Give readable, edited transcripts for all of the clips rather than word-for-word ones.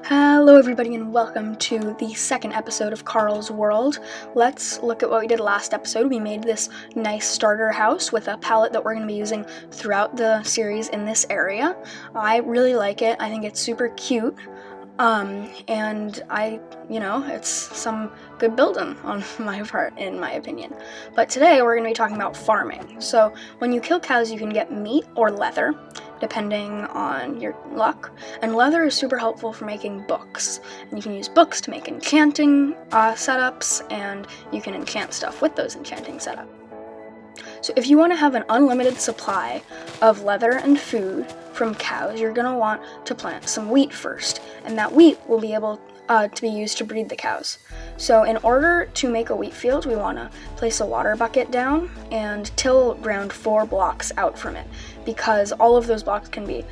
Hello everybody and welcome to the second episode of Carl's World. Let's look at what we did last episode. We made this nice starter house with a palette that we're going to be using throughout the series in this area. I really like it. I think it's super cute. And it's some good building on my part, in my opinion. But today we're going to be talking about farming. So when you kill cows, you can get meat or leather, depending on your luck. And leather is super helpful for making books. And you can use books to make enchanting setups, and you can enchant stuff with those enchanting setups. So if you want to have an unlimited supply of leather and food from cows, you're going to want to plant some wheat first, and that wheat will be able to be used to breed the cows. So in order to make a wheat field, we want to place a water bucket down and till ground 4 blocks out from it, because all of those blocks can be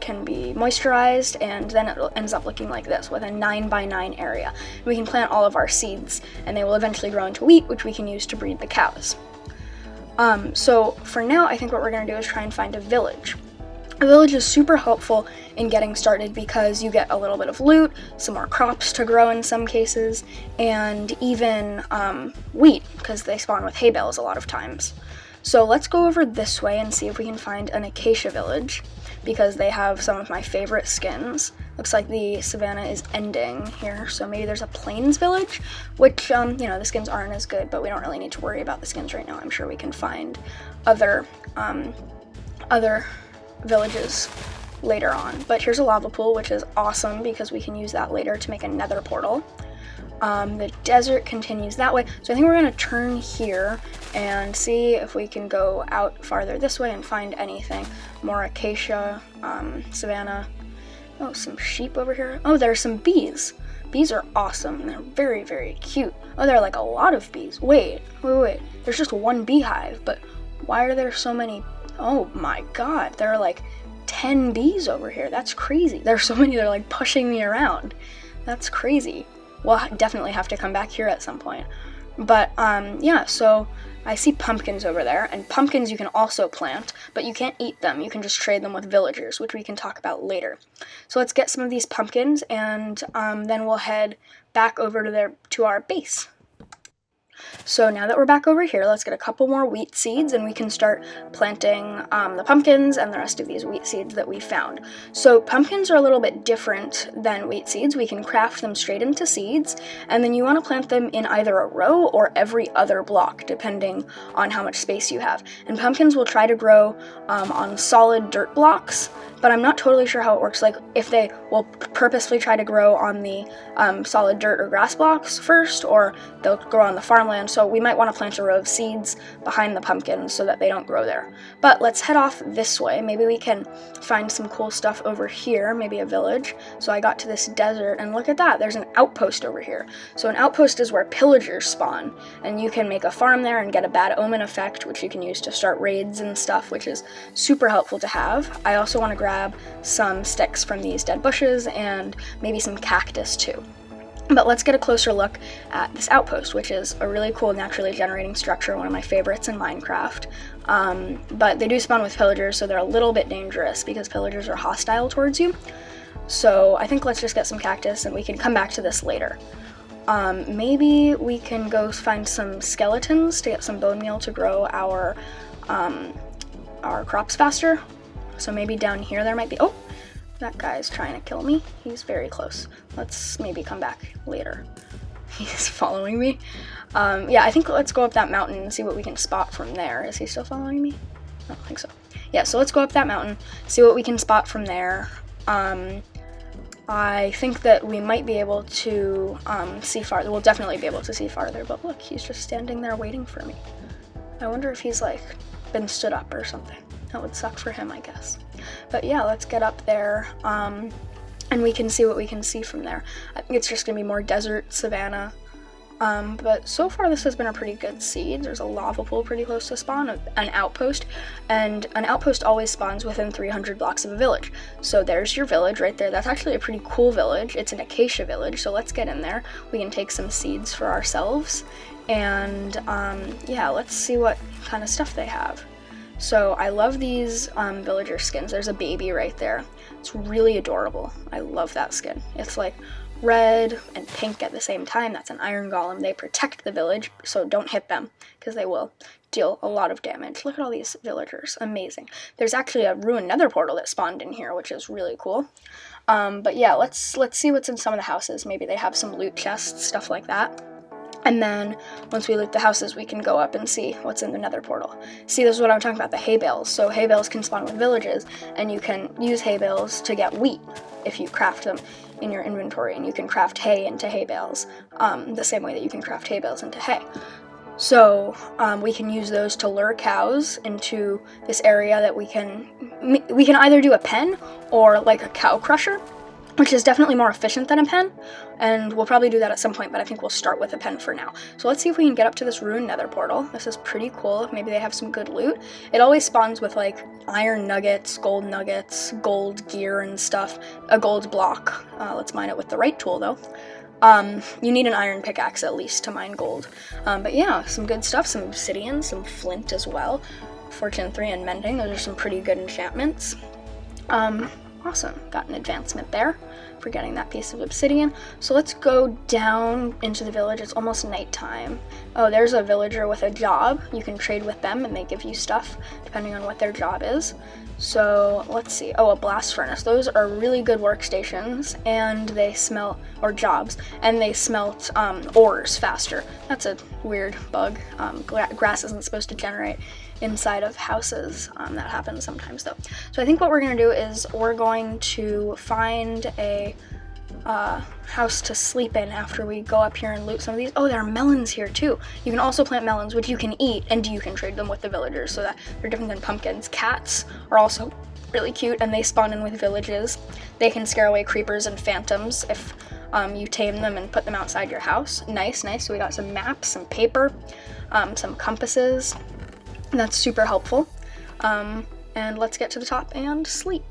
moisturized, and then it ends up looking like this with a 9x9 area. We can plant all of our seeds, and they will eventually grow into wheat, which we can use to breed the cows. So for now, I think what we're going to do is try and find a village. A village is super helpful in getting started because you get a little bit of loot, some more crops to grow in some cases, and even wheat, because they spawn with hay bales a lot of times. So let's go over this way and see if we can find an acacia village, because they have some of my favorite skins. Looks like the savannah is ending here, so maybe there's a plains village, which, the skins aren't as good, but we don't really need to worry about the skins right now. I'm sure we can find other villages later on. But here's a lava pool, which is awesome because we can use that later to make a nether portal. The desert continues that way, so I think we're going to turn here and see if we can go out farther this way and find anything. More acacia, savannah. Oh, some sheep over here. Oh, there are some bees. Bees are awesome. They're very, very cute. Oh, there are like a lot of bees. Wait. There's just one beehive, but why are there so many? Oh my god, there are like 10 bees over here. That's crazy. There's so many that are like pushing me around. That's crazy. We'll definitely have to come back here at some point. But so I see pumpkins over there, and pumpkins you can also plant, but you can't eat them. You can just trade them with villagers, which we can talk about later. So let's get some of these pumpkins, and then we'll head back over to our base. So now that we're back over here, let's get a couple more wheat seeds, and we can start planting the pumpkins and the rest of these wheat seeds that we found. So pumpkins are a little bit different than wheat seeds. We can craft them straight into seeds, and then you want to plant them in either a row or every other block, depending on how much space you have. And pumpkins will try to grow on solid dirt blocks, but I'm not totally sure how it works, like if they will purposely try to grow on the solid dirt or grass blocks first, or they'll grow on the farmland. So we might want to plant a row of seeds behind the pumpkins so that they don't grow there. But let's head off this way. Maybe we can find some cool stuff over here, maybe a village. So I got to this desert, and look at that, there's an outpost over here. So an outpost is where pillagers spawn, and you can make a farm there and get a bad omen effect, which you can use to start raids and stuff, which is super helpful to have. I also want to grab some sticks from these dead bushes and maybe some cactus too. But let's get a closer look at this outpost, which is a really cool naturally generating structure, one of my favorites in Minecraft. But they do spawn with pillagers, so they're a little bit dangerous because pillagers are hostile towards you. So I think let's just get some cactus, and we can come back to this later. Maybe we can go find some skeletons to get some bone meal to grow our crops faster. So maybe down here there might be... Oh, that guy's trying to kill me. He's very close. Let's maybe come back later. He's following me. I think let's go up that mountain and see what we can spot from there. Is he still following me? I don't think so. Yeah, so let's go up that mountain, see what we can spot from there. I think that we might be able to see farther. We'll definitely be able to see farther, but look, he's just standing there waiting for me. I wonder if he's like been stood up or something. That would suck for him, I guess. But yeah, let's get up there, and we can see what we can see from there. I think it's just going to be more desert, savannah. But so far this has been a pretty good seed. There's a lava pool pretty close to spawn, an outpost, and an outpost always spawns within 300 blocks of a village. So there's your village right there. That's actually a pretty cool village. It's an acacia village, so let's get in there. We can take some seeds for ourselves, and let's see what kind of stuff they have. So I love these villager skins. There's a baby right there. It's really adorable. I love that skin. It's like red and pink at the same time. That's an iron golem. They protect the village, so don't hit them because they will deal a lot of damage. Look at all these villagers. Amazing. There's actually a ruined nether portal that spawned in here, which is really cool. But yeah, let's see what's in some of the houses. Maybe they have some loot chests, stuff like that. And then once we loot the houses, we can go up and see what's in the nether portal. See, this is what I'm talking about, the hay bales. So hay bales can spawn with villages, and you can use hay bales to get wheat if you craft them in your inventory, and you can craft hay into hay bales the same way that you can craft hay bales into hay. So we can use those to lure cows into this area that we can either do a pen or like a cow crusher, which is definitely more efficient than a pen, and we'll probably do that at some point, but I think we'll start with a pen for now. So let's see if we can get up to this ruined nether portal. This is pretty cool. Maybe they have some good loot. It always spawns with like iron nuggets, gold gear and stuff, a gold block. Let's mine it with the right tool though. You need an iron pickaxe at least to mine gold. But yeah, some good stuff, some obsidian, some flint as well. Fortune 3 and mending, those are some pretty good enchantments. Awesome, got an advancement there for getting that piece of obsidian. So let's go down into the village. It's almost nighttime. Oh, there's a villager with a job. You can trade with them and they give you stuff depending on what their job is. So let's see. Oh, a blast furnace. Those are really good workstations, and they smelt, or jobs, and they smelt ores faster. That's a weird bug. Grass isn't supposed to generate inside of houses. That happens sometimes though. So I think what we're going to do is we're going to find a house to sleep in after we go up here and loot some of these. Oh, there are melons here too. You can also plant melons, which you can eat, and you can trade them with the villagers, so that they're different than pumpkins. Cats are also really cute, and they spawn in with villages. They can scare away creepers and phantoms if you tame them and put them outside your house. Nice. So we got some maps, some paper, some compasses. That's super helpful. And let's get to the top and sleep.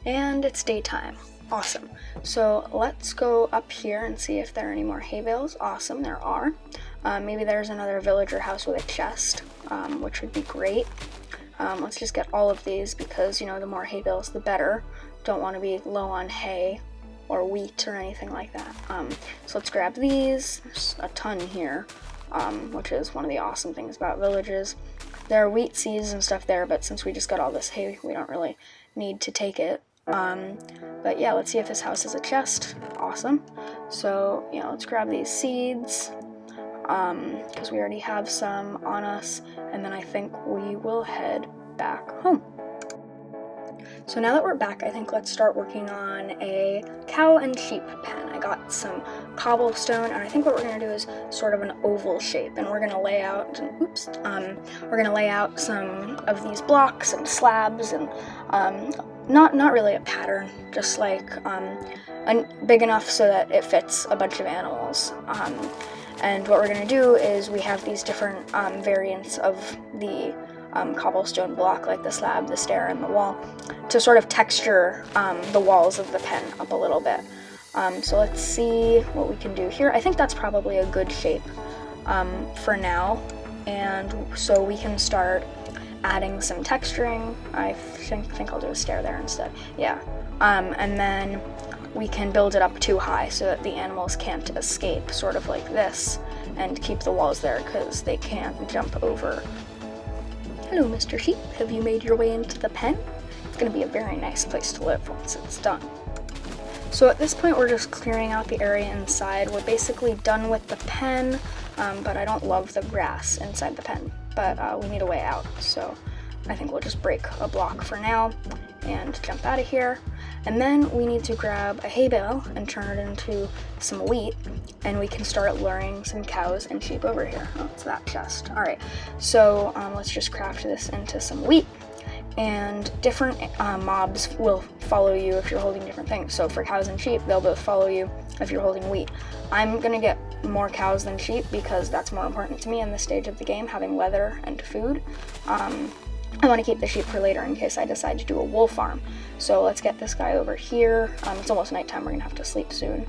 And it's daytime. Awesome. So let's go up here and see if there are any more hay bales. Awesome, there are. Maybe there's another villager house with a chest, which would be great. Let's just get all of these because, you know, the more hay bales, the better. Don't want to be low on hay or wheat or anything like that. So let's grab these. There's a ton here, which is one of the awesome things about villages. There are wheat seeds and stuff there, but since we just got all this hay, we don't really need to take it. But yeah, let's see if this house has a chest. Awesome. So, yeah, let's grab these seeds, because we already have some on us, and then I think we will head back home. So now that we're back, I think let's start working on a cow and sheep pen. I got some cobblestone, and I think what we're going to do is sort of an oval shape, and we're going to lay out, some of these blocks and slabs, and not really a pattern, just like big enough so that it fits a bunch of animals. And what we're going to do is we have these different variants of the cobblestone block, like the slab, the stair, and the wall, to sort of texture the walls of the pen up a little bit. So let's see what we can do here. I think that's probably a good shape for now, and so we can start adding some texturing. I think I'll do a stair there instead. Yeah, and then we can build it up too high so that the animals can't escape, sort of like this, and keep the walls there because they can't jump over. Hello, Mr. Sheep. Have you made your way into the pen? It's going to be a very nice place to live once it's done. So at this point, we're just clearing out the area inside. We're basically done with the pen, but I don't love the grass inside the pen. But we need a way out, so I think we'll just break a block for now and jump out of here. And then we need to grab a hay bale and turn it into some wheat, and we can start luring some cows and sheep over here. Oh, it's that chest. All right, so let's just craft this into some wheat, and different mobs will follow you if you're holding different things. So for cows and sheep, they'll both follow you if you're holding wheat. I'm gonna get more cows than sheep because that's more important to me in this stage of the game, having leather and food. I want to keep the sheep for later in case I decide to do a wool farm. So let's get this guy over here. It's almost nighttime, we're gonna have to sleep soon.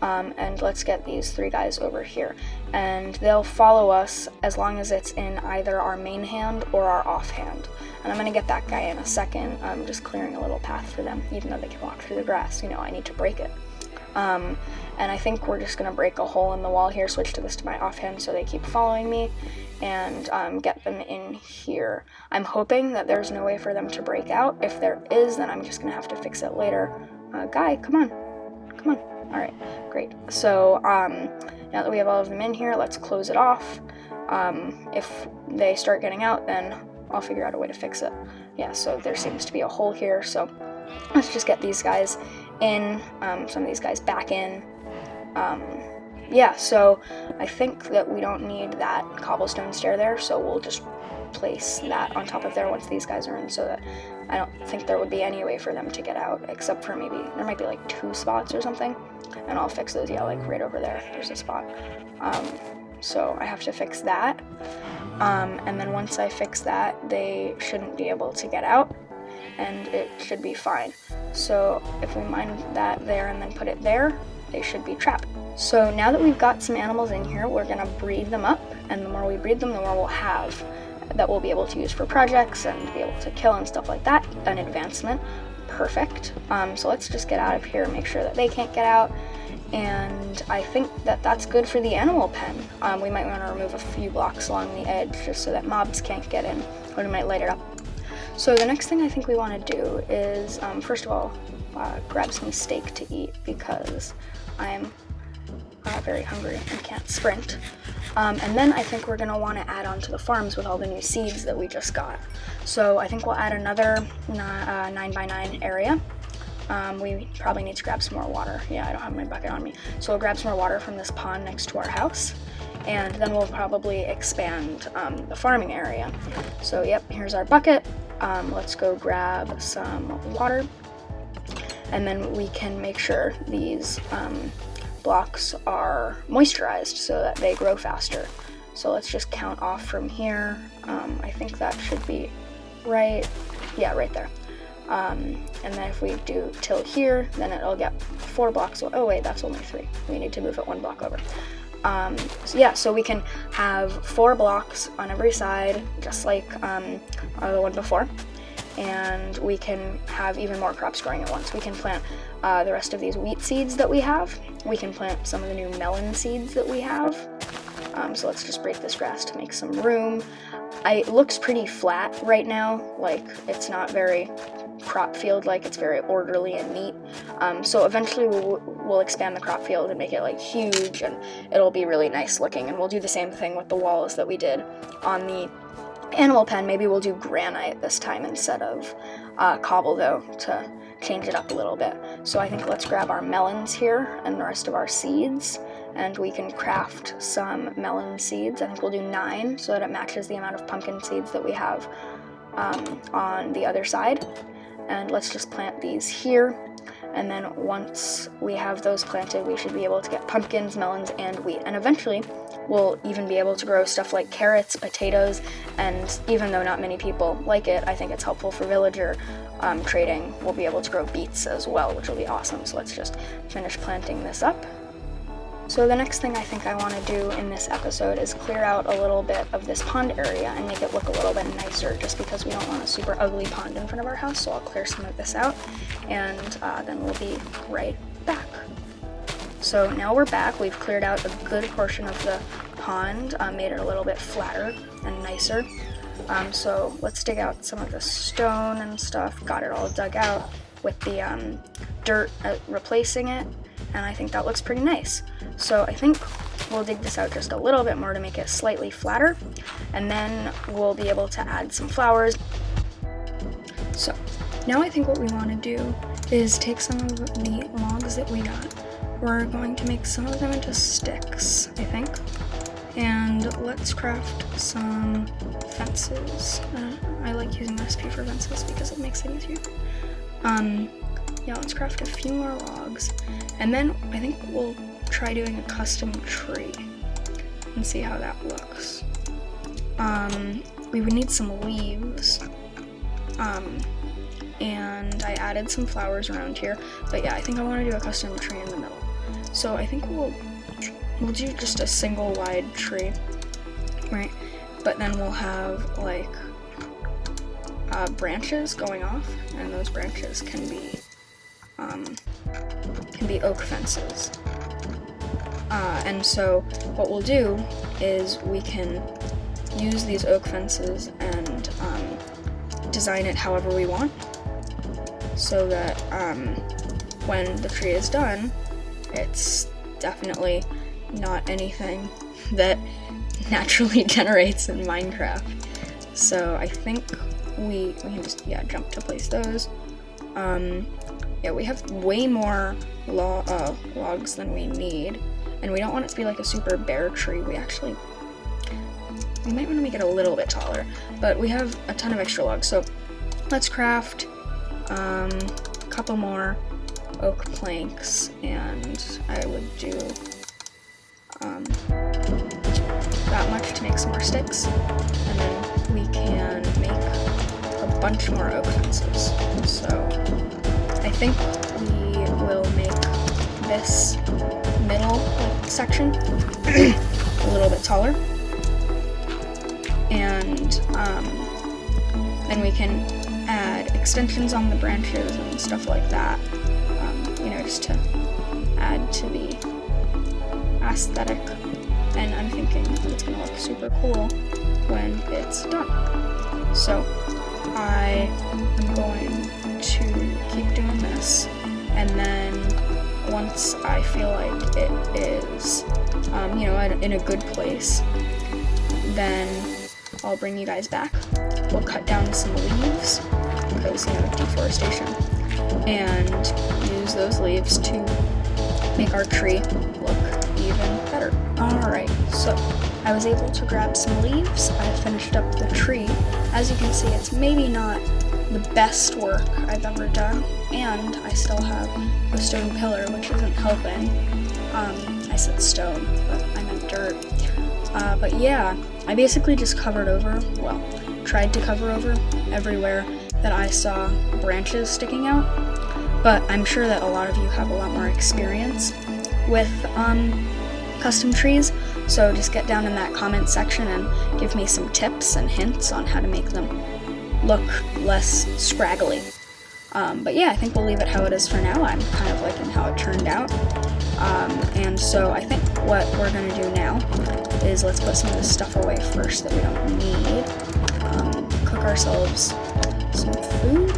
And let's get these three guys over here. And they'll follow us as long as it's in either our main hand or our offhand. and I'm gonna get that guy in a second. I'm just clearing a little path for them, even though they can walk through the grass. You know, I need to break it. And I think we're just gonna break a hole in the wall here, switch to this to my offhand so they keep following me, and get them in here. I'm hoping that there's no way for them to break out. If there is, then I'm just gonna have to fix it later. Guy, come on. Come on. All right, great. So now that we have all of them in here, let's close it off. If they start getting out, then I'll figure out a way to fix it. Yeah, so there seems to be a hole here, so let's just get these guys in, some of these guys back in. Yeah, so I think that we don't need that cobblestone stair there, so we'll just place that on top of there once these guys are in, so that I don't think there would be any way for them to get out, except for maybe, there might be like 2 spots or something, and I'll fix those. Yeah, like right over there, there's a spot. So I have to fix that, and then once I fix that, they shouldn't be able to get out, and it should be fine. So if we mine that there and then put it there, they should be trapped. So now that we've got some animals in here, we're gonna breed them up, and the more we breed them, the more we'll have that we'll be able to use for projects and be able to kill and stuff like that. An advancement. Perfect. So let's just get out of here and make sure that they can't get out. And I think that that's good for the animal pen. We might want to remove a few blocks along the edge just so that mobs can't get in, or we might light it up. So the next thing I think we want to do is, first of all, grab some steak to eat because I'm very hungry and can't sprint. And then I think we're going to want to add on to the farms with all the new seeds that we just got. So I think we'll add another 9x9 area. We probably need to grab some more water. Yeah, I don't have my bucket on me. So we'll grab some more water from this pond next to our house. And then we'll probably expand the farming area. So yep, here's our bucket. Let's go grab some water. And then we can make sure these blocks are moisturized so that they grow faster. So let's just count off from here. I think that should be right, yeah, right there. And then if we do till here, then it'll get 4 blocks. Oh wait, that's only 3. We need to move it 1 block over. So yeah, so we can have 4 blocks on every side, just like the one before. And we can have even more crops growing at once. We can plant the rest of these wheat seeds that we have. We can plant some of the new melon seeds that we have. So let's just break this grass to make some room. It looks pretty flat right now, like it's not very crop field like, it's very orderly and neat. So eventually we'll expand the crop field and make it like huge, and it'll be really nice looking. And we'll do the same thing with the walls that we did on the animal pen. Maybe we'll do granite this time instead of cobble though, to change it up a little bit. So I think let's grab our melons here and the rest of our seeds, and we can craft some melon seeds. I think we'll do 9 so that it matches the amount of pumpkin seeds that we have on the other side. And let's just plant these here. And then once we have those planted, we should be able to get pumpkins, melons, and wheat. And eventually, we'll even be able to grow stuff like carrots, potatoes, and even though not many people like it, I think it's helpful for villager trading. We'll be able to grow beets as well, which will be awesome. So let's just finish planting this up. So the next thing I think I want to do in this episode is clear out a little bit of this pond area and make it look a little bit nicer, just because we don't want a super ugly pond in front of our house. So I'll clear some of this out, and then we'll be right back. So now we're back. We've cleared out a good portion of the pond, made it a little bit flatter and nicer. So let's dig out some of the stone and stuff. Got it all dug out with the dirt replacing it. And I think that looks pretty nice. So I think we'll dig this out just a little bit more to make it slightly flatter, and then we'll be able to add some flowers. So now I think what we want to do is take some of the logs that we got. We're going to make some of them into sticks, I think. And let's craft some fences. I like using recipe for fences because it makes it easier. Yeah, let's craft a few more logs, and then I think we'll try doing a custom tree and see how that looks. We would need some leaves, and I added some flowers around here, but yeah, I think I want to do a custom tree in the middle. So I think we'll do just a single wide tree, right? But then we'll have like branches going off, and those branches can be oak fences. And so what we'll do is we can use these oak fences and design it however we want, so that when the tree is done, it's definitely not anything that naturally generates in Minecraft. So I think we can just, jump to place those. Yeah, we have way more logs than we need, and we don't want it to be like a super bare tree. We might want to make it a little bit taller, but we have a ton of extra logs, so let's craft a couple more oak planks, and I would do that much to make some more sticks, and then we can make a bunch more oak fences. So I think we will make this middle section a little bit taller, and then we can add extensions on the branches and stuff like that, just to add to the aesthetic. And I'm thinking it's gonna look super cool when it's done. So I am going to keep doing this, and then once I feel like it is, in a good place, then I'll bring you guys back. We'll cut down some leaves, because, deforestation, and use those leaves to make our tree look even better. Alright, so I was able to grab some leaves. I finished up the tree. As you can see, it's maybe not the best work I've ever done, and I still have a stone pillar, which isn't helping. I said stone, but I meant dirt. But yeah, I basically just tried to cover over everywhere that I saw branches sticking out, but I'm sure that a lot of you have a lot more experience with custom trees, so just get down in that comment section and give me some tips and hints on how to make them look less scraggly. But yeah, I think we'll leave it how it is for now. I'm kind of liking how it turned out. And so I think what we're going to do now is let's put some of this stuff away first that we don't need. Cook ourselves some food.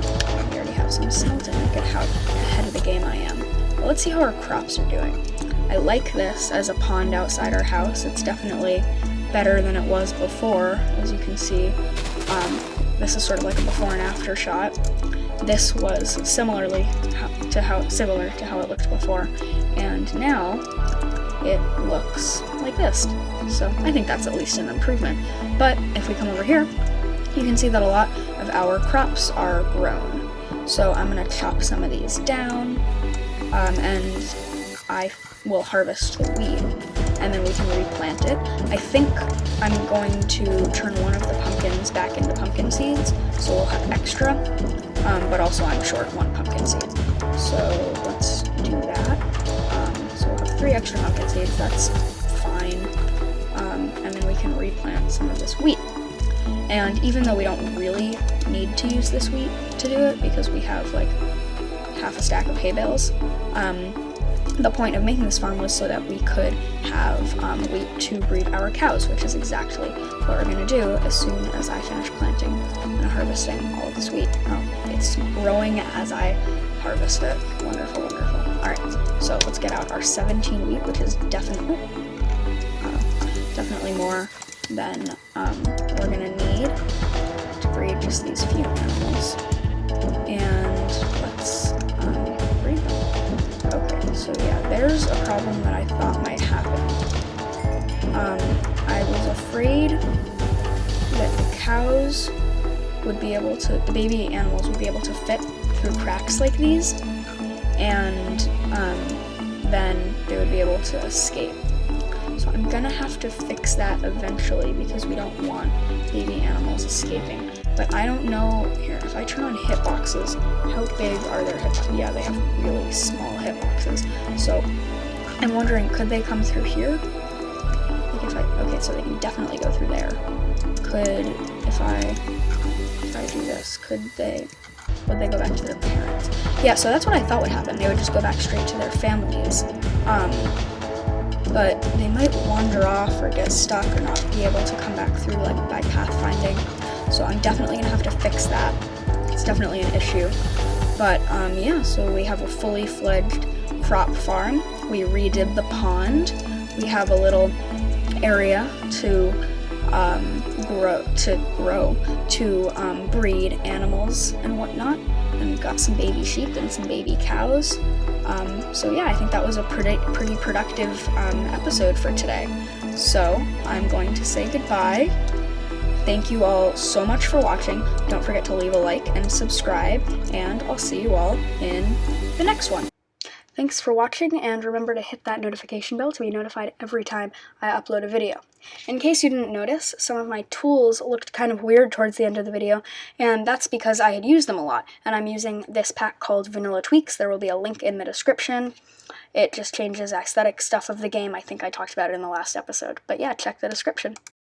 We already have some skeleton. Look at how ahead of the game I am. But let's see how our crops are doing. I like this as a pond outside our house. It's definitely better than it was before, as you can see. This is sort of like a before and after shot. This was similar to how it looked before, and now it looks like this. So I think that's at least an improvement. But if we come over here, you can see that a lot of our crops are grown. So I'm going to chop some of these down, and I will harvest the wheat, and then we can replant it. I think I'm going to turn one of the pumpkins back into pumpkin seeds, so we'll have extra, but also I'm short one pumpkin seed. So let's do that. So we'll have 3 extra pumpkin seeds, that's fine. And then we can replant some of this wheat. And even though we don't really need to use this wheat to do it, because we have like half a stack of hay bales, the point of making this farm was so that we could have wheat to breed our cows, which is exactly what we're going to do as soon as I finish planting and harvesting all of this wheat. Oh, it's growing as I harvest it. Wonderful, wonderful. Alright, so let's get out our 17 wheat, which is definitely more than we're going to need to breed just these few animals. And let's breed them. Okay, so yeah, there's a problem that I thought might happen. I was afraid that the baby animals would be able to fit through cracks like these, and then they would be able to escape. So I'm gonna have to fix that eventually, because we don't want baby animals escaping. But I don't know, here, if I turn on hitboxes, how big are their hitboxes? Yeah, they have really small hitboxes. So I'm wondering, could they come through here? Like okay, so they can definitely go through there. If I if I do this? Would they go back to their parents? Yeah, so that's what I thought would happen. They would just go back straight to their families. But they might wander off or get stuck or not be able to come back through, like, by pathfinding. So I'm definitely gonna have to fix that. It's definitely an issue. But yeah, so we have a fully fledged crop farm. We redid the pond. We have a little area to breed animals and whatnot. And we've got some baby sheep and some baby cows. So yeah, I think that was a pretty productive episode for today. So I'm going to say goodbye. Thank you all so much for watching. Don't forget to leave a like and subscribe, and I'll see you all in the next one. Thanks for watching, and remember to hit that notification bell to be notified every time I upload a video. In case you didn't notice, some of my tools looked kind of weird towards the end of the video, and that's because I had used them a lot, and I'm using this pack called Vanilla Tweaks. There will be a link in the description. It just changes aesthetic stuff of the game. I think I talked about it in the last episode, but yeah, check the description.